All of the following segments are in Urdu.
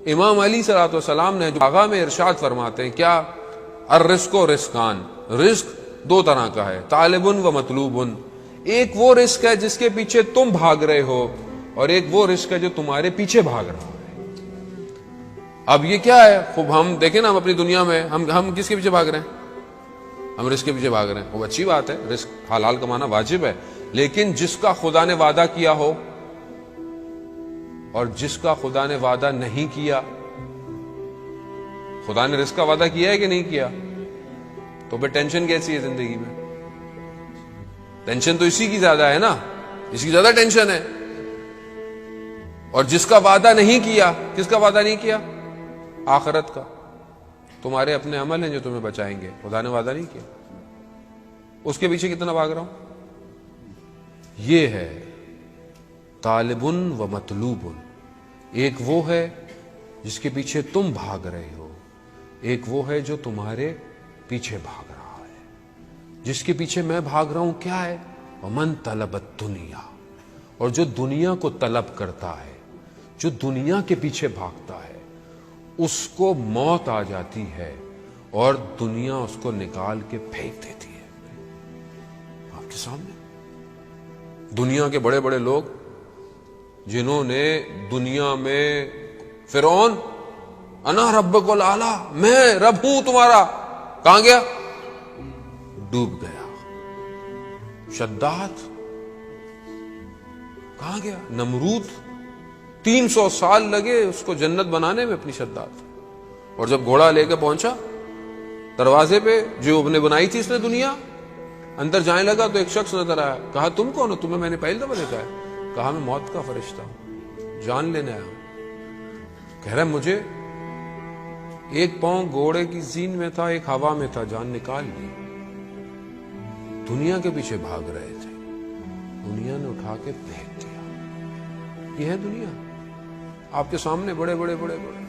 امام علی صلی اللہ علیہ وسلم نے جو آغا میں ارشاد فرماتے ہیں کیا، الرزق و رزقان، رزق دو طرح کا ہے، طالب و مطلوب۔ ایک وہ رزق ہے جس کے پیچھے تم بھاگ رہے ہو، اور ایک وہ رزق ہے جو تمہارے پیچھے بھاگ رہا ہے۔ اب یہ کیا ہے؟ خوب ہم دیکھیں نا، ہم اپنی دنیا میں ہم کس کے پیچھے بھاگ رہے ہیں؟ ہم رزق کے پیچھے بھاگ رہے ہیں۔ وہ اچھی بات ہے، رزق حلال کمانا واجب ہے، لیکن جس کا خدا نے وعدہ کیا ہو اور جس کا خدا نے وعدہ نہیں کیا، خدا نے رزق کا وعدہ کیا ہے کہ نہیں کیا، تو پھر ٹینشن کیسی ہے زندگی میں؟ ٹینشن تو اسی کی زیادہ ہے نا، اسی کی زیادہ ٹینشن ہے۔ اور جس کا وعدہ نہیں کیا، کس کا وعدہ نہیں کیا؟ آخرت کا۔ تمہارے اپنے عمل ہیں جو تمہیں بچائیں گے، خدا نے وعدہ نہیں کیا، اس کے پیچھے کتنا بھاگ رہا ہوں۔ یہ ہے طالب و مطلوب۔ ایک وہ ہے جس کے پیچھے تم بھاگ رہے ہو، ایک وہ ہے جو تمہارے پیچھے بھاگ رہا ہے۔ جس کے پیچھے میں بھاگ رہا ہوں کیا ہے؟ ومن طلب الدنیا، اور جو دنیا کو طلب کرتا ہے، جو دنیا کے پیچھے بھاگتا ہے، اس کو موت آ جاتی ہے اور دنیا اس کو نکال کے پھینک دیتی ہے۔ آپ کے سامنے دنیا کے بڑے بڑے لوگ جنہوں نے دنیا میں فرعون، انا ربک الاعلی، میں رب ہوں تمہارا، کہاں گیا؟ ڈوب گیا۔ شداد کہاں گیا؟ نمرود 300 سال لگے اس کو جنت بنانے میں اپنی شداد، اور جب گھوڑا لے کے پہنچا دروازے پہ جو ابن بنائی تھی اس نے دنیا، اندر جانے لگا تو ایک شخص نظر آیا، کہا تم کون ہو؟ تمہیں میں نے پہلی دفعہ دیکھا ہے۔ کہا میں موت کا فرشتہ ہوں، جان لینے آیا ہوں۔ کہہ رہا مجھے ایک پاؤں گھوڑے کی زین میں تھا، ایک ہوا میں تھا، جان نکال لی۔ دنیا کے پیچھے بھاگ رہے تھے، دنیا نے اٹھا کے پھینک دیا۔ یہ ہے دنیا آپ کے سامنے، بڑے بڑے بڑے بڑے۔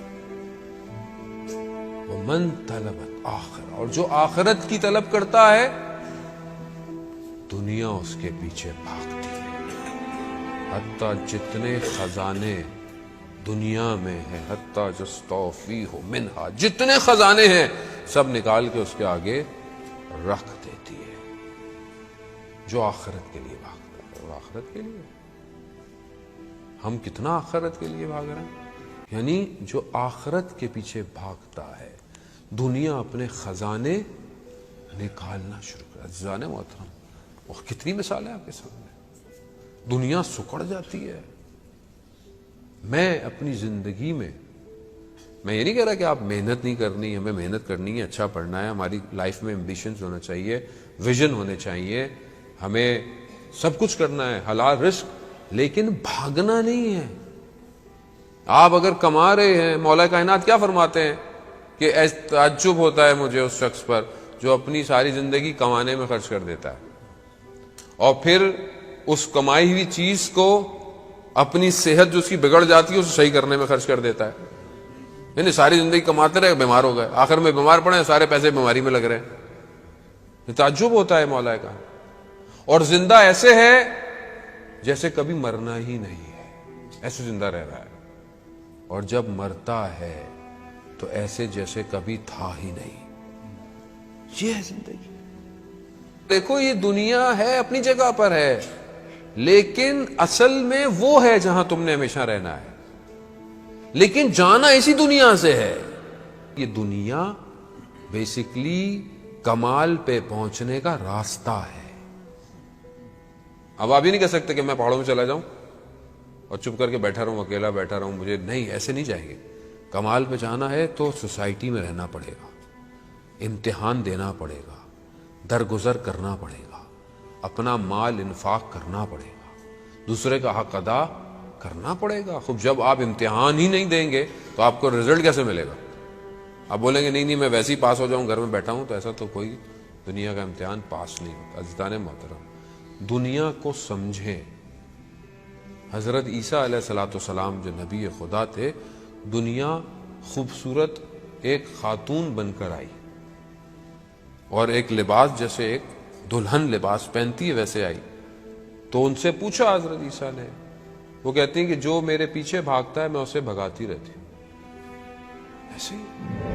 ومن طلب الآخرہ، اور جو آخرت کی طلب کرتا ہے، دنیا اس کے پیچھے بھاگتی ہے۔ حتیٰ جتنے خزانے دنیا میں ہیں، حتیٰ جستوفیہ منہا، جتنے خزانے ہیں سب نکال کے اس کے آگے رکھ دیتی ہے۔ جو آخرت کے لیے بھاگتا ہے، اور آخرت کے لیے ہم کتنا آخرت کے لیے بھاگ رہے ہیں؟ یعنی جو آخرت کے پیچھے بھاگتا ہے، دنیا اپنے خزانے نکالنا شروع کر۔ عزیزان محترم، وہ کتنی مثال ہے آپ کے سامنے۔ دنیا سکڑ جاتی ہے۔ میں اپنی زندگی میں یہ نہیں کہہ رہا کہ آپ محنت نہیں کرنی، ہمیں محنت کرنی ہے، اچھا پڑھنا ہے، ہماری لائف میں ایمبیشنز ہونا چاہیے، ویژن ہونے چاہیے، ہمیں سب کچھ کرنا ہے، حلال رزق، لیکن بھاگنا نہیں ہے۔ آپ اگر کما رہے ہیں، مولا کائنات کیا فرماتے ہیں کہ تعجب ہوتا ہے مجھے اس شخص پر جو اپنی ساری زندگی کمانے میں خرچ کر دیتا ہے اور پھر اس کمائی ہوئی چیز کو اپنی صحت جو اس کی بگڑ جاتی ہے اسے صحیح کرنے میں خرچ کر دیتا ہے۔ یعنی ساری زندگی کماتے رہے، بیمار ہو گئے، آخر میں بیمار پڑے، سارے پیسے بیماری میں لگ رہے ہیں۔ تعجب ہوتا ہے مولا کا۔ اور زندہ ایسے ہے جیسے کبھی مرنا ہی نہیں ہے، ایسے زندہ رہ رہا ہے، اور جب مرتا ہے تو ایسے جیسے کبھی تھا ہی نہیں۔ یہ ہے زندگی۔ دیکھو یہ دنیا ہے، اپنی جگہ پر ہے، لیکن اصل میں وہ ہے جہاں تم نے ہمیشہ رہنا ہے، لیکن جانا اسی دنیا سے ہے۔ یہ دنیا بیسیکلی کمال پہ پہنچنے کا راستہ ہے۔ اب آپ یہ نہیں کہہ سکتے کہ میں پہاڑوں میں چلا جاؤں اور چپ کر کے بیٹھا رہوں، اکیلا بیٹھا رہوں، مجھے نہیں، ایسے نہیں جائیں گے۔ کمال پہ جانا ہے تو سوسائٹی میں رہنا پڑے گا، امتحان دینا پڑے گا، درگزر کرنا پڑے گا، اپنا مال انفاق کرنا پڑے گا، دوسرے کا حق ادا کرنا پڑے گا۔ خوب جب آپ امتحان ہی نہیں دیں گے تو آپ کو رزلٹ کیسے ملے گا؟ آپ بولیں گے نہیں میں ویسے ہی پاس ہو جاؤں، گھر میں بیٹھا ہوں، تو ایسا تو کوئی دنیا کا امتحان پاس نہیں ہوتا۔ عزیزان محترم، دنیا کو سمجھیں۔ حضرت عیسیٰ علیہ السلام جو نبی خدا تھے، دنیا خوبصورت ایک خاتون بن کر آئی اور ایک لباس جیسے ایک دلہن لباس پہنتی ہے ویسے آئی۔ تو ان سے پوچھا حضرت عیسیٰ نے، وہ کہتی ہیں کہ جو میرے پیچھے بھاگتا ہے میں اسے بھگاتی رہتی ہوں۔ ایسے ہی